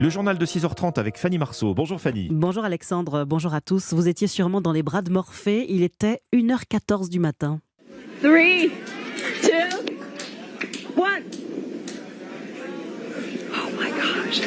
Le journal de 6h30 avec Fanny Marceau. Bonjour Fanny. Bonjour Alexandre, bonjour à tous. Vous étiez sûrement dans les bras de Morphée, il était 1h14 du matin. 3, 2, 1. Oh my gosh.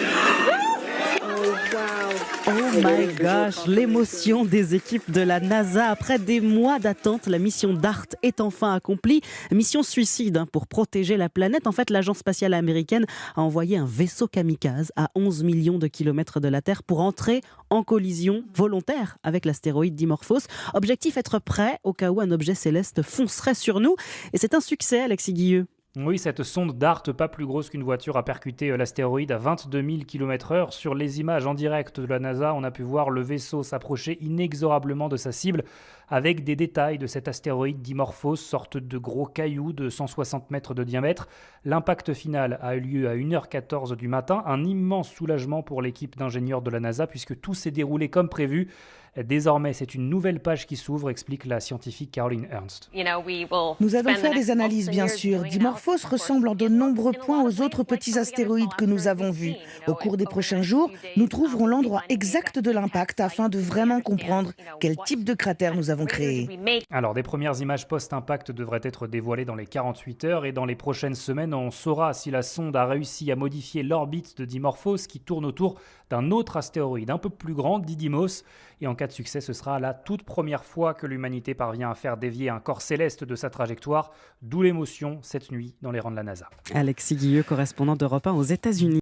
Oh my gosh, l'émotion des équipes de la NASA. Après des mois d'attente, la mission DART est enfin accomplie. Mission suicide pour protéger la planète. En fait, l'agence spatiale américaine a envoyé un vaisseau kamikaze à 11 millions de kilomètres de la Terre pour entrer en collision volontaire avec l'astéroïde Dimorphos. Objectif, être prêt au cas où un objet céleste foncerait sur nous. Et c'est un succès, Alexis Guilleux. Oui, cette sonde DART, pas plus grosse qu'une voiture, a percuté l'astéroïde à 22 000 km/h. Sur les images en direct de la NASA, on a pu voir le vaisseau s'approcher inexorablement de sa cible, avec des détails de cet astéroïde Dimorphos, sorte de gros caillou de 160 mètres de diamètre. L'impact final a eu lieu à 1h14 du matin, un immense soulagement pour l'équipe d'ingénieurs de la NASA, puisque tout s'est déroulé comme prévu. Désormais, c'est une nouvelle page qui s'ouvre, explique la scientifique Caroline Ernst. Nous allons faire des analyses, bien sûr. Dimorphos ressemble en de nombreux points aux autres petits astéroïdes que nous avons vus. Au cours des prochains jours, nous trouverons l'endroit exact de l'impact afin de vraiment comprendre quel type de cratère nous avons créé. Alors, des premières images post-impact devraient être dévoilées dans les 48 heures et dans les prochaines semaines, on saura si la sonde a réussi à modifier l'orbite de Dimorphos qui tourne autour d'un autre astéroïde un peu plus grand, Didymos. Et en cas de succès, ce sera la toute première fois que l'humanité parvient à faire dévier un corps céleste de sa trajectoire, d'où l'émotion cette nuit dans les rangs de la NASA. Alexis Guilleux, correspondant d'Europe 1 aux États-Unis.